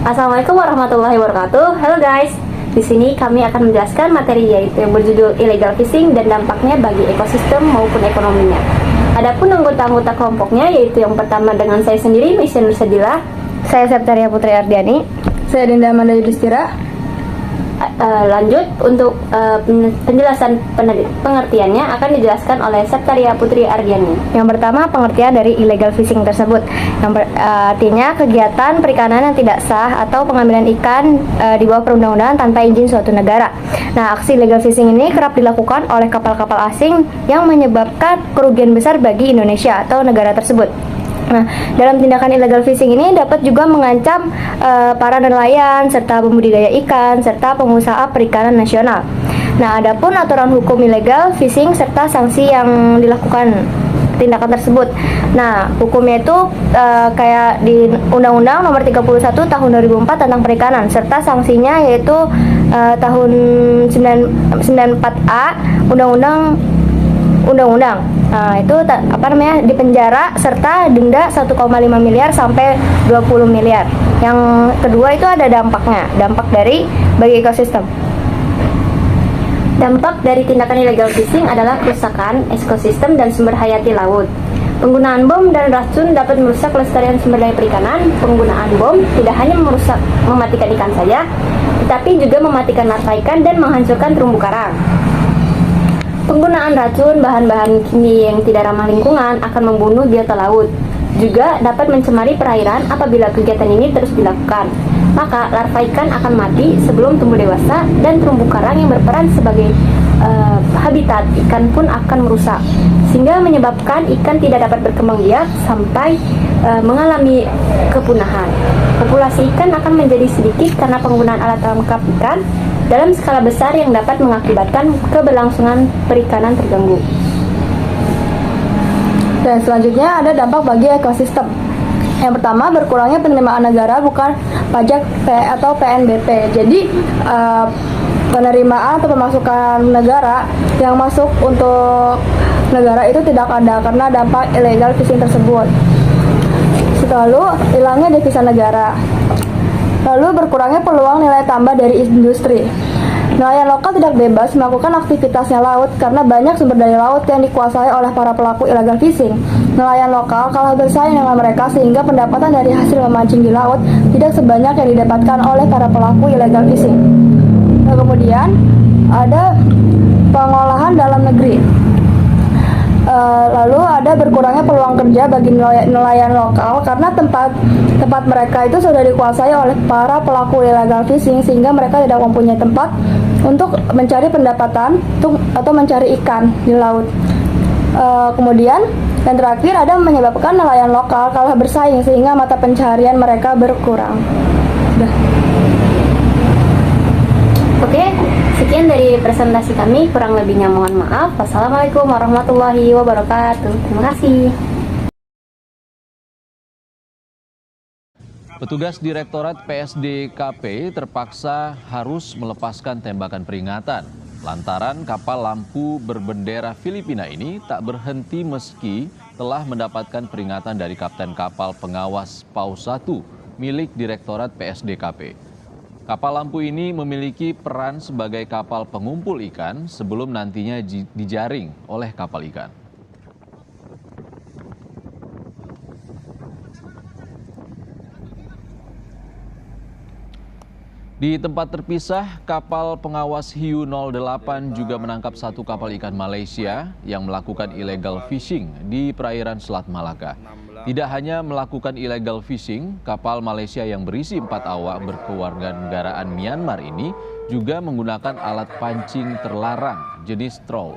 Assalamualaikum warahmatullahi wabarakatuh. Halo guys, di sini kami akan menjelaskan materi yaitu yang berjudul illegal fishing dan dampaknya bagi ekosistem maupun ekonominya. Adapun anggota-anggota kelompoknya yaitu yang pertama dengan saya sendiri, Mission Nursadila. Saya Septaria Putri Ardiani. Saya Dinda Amanda Yudhistira. Lanjut untuk penjelasan pengertiannya akan dijelaskan oleh Septaria Putri Ardiani. Yang pertama, pengertian dari illegal fishing tersebut, yang artinya kegiatan perikanan yang tidak sah atau pengambilan ikan di bawah perundang-undangan tanpa izin suatu negara. Nah, aksi illegal fishing ini kerap dilakukan oleh kapal-kapal asing yang menyebabkan kerugian besar bagi Indonesia atau negara tersebut. Nah, dalam tindakan illegal fishing ini dapat juga mengancam para nelayan serta pembudidaya ikan serta pengusaha perikanan nasional. Nah, adapun aturan hukum illegal fishing serta sanksi yang dilakukan tindakan tersebut. Nah, hukumnya itu kayak di Undang-Undang Nomor 31 Tahun 2004 tentang perikanan serta sanksinya yaitu tahun 94A Undang-Undang. Nah, itu di penjara serta denda 1,5 miliar sampai 20 miliar. Yang kedua itu ada dampaknya, dampak dari bagi ekosistem. Dampak dari tindakan illegal fishing adalah kerusakan ekosistem dan sumber hayati laut. Penggunaan bom dan racun dapat merusak kelestarian sumber daya perikanan. Penggunaan bom tidak hanya mematikan ikan saja, tetapi juga mematikan larva ikan dan menghancurkan terumbu karang. Penggunaan racun, bahan-bahan kimia yang tidak ramah lingkungan akan membunuh biota laut. Juga dapat mencemari perairan apabila kegiatan ini terus dilakukan. Maka larva ikan akan mati sebelum tumbuh dewasa dan terumbu karang yang berperan sebagai habitat ikan pun akan merusak. Sehingga menyebabkan ikan tidak dapat berkembang biak sampai mengalami kepunahan. Populasi ikan akan menjadi sedikit karena penggunaan alat tangkap ikan dalam skala besar yang dapat mengakibatkan keberlangsungan perikanan terganggu. Dan selanjutnya ada dampak bagi ekosistem. Yang pertama, berkurangnya penerimaan negara bukan pajak atau PNBP. Jadi penerimaan atau pemasukan negara yang masuk untuk negara itu tidak ada karena dampak illegal fishing tersebut. Lalu hilangnya devisa negara. Lalu berkurangnya peluang nilai tambah dari industri. Nelayan lokal tidak bebas melakukan aktivitasnya laut karena banyak sumber daya laut yang dikuasai oleh para pelaku illegal fishing. Nelayan lokal kalah bersaing dengan mereka sehingga pendapatan dari hasil memancing di laut tidak sebanyak yang didapatkan oleh para pelaku illegal fishing. Nah, kemudian ada pengolahan dalam negeri. Lalu ada berkurangnya peluang kerja bagi nelayan lokal karena tempat mereka itu sudah dikuasai oleh para pelaku illegal fishing sehingga mereka tidak mempunyai tempat untuk mencari pendapatan atau mencari ikan di laut. Kemudian yang terakhir ada menyebabkan nelayan lokal kalah bersaing sehingga mata pencaharian mereka berkurang. Oke, sekian dari presentasi kami, kurang lebihnya mohon maaf. Wassalamualaikum warahmatullahi wabarakatuh. Terima kasih. Petugas Direktorat PSDKP terpaksa harus melepaskan tembakan peringatan lantaran kapal lampu berbendera Filipina ini tak berhenti meski telah mendapatkan peringatan dari Kapten Kapal Pengawas PAU 1 milik Direktorat PSDKP. Kapal lampu ini memiliki peran sebagai kapal pengumpul ikan sebelum nantinya dijaring oleh kapal ikan. Di tempat terpisah, kapal pengawas Hiu 08 juga menangkap satu kapal ikan Malaysia yang melakukan illegal fishing di perairan Selat Malaka. Tidak hanya melakukan illegal fishing, kapal Malaysia yang berisi 4 awak berkewarganegaraan Myanmar ini juga menggunakan alat pancing terlarang jenis troll.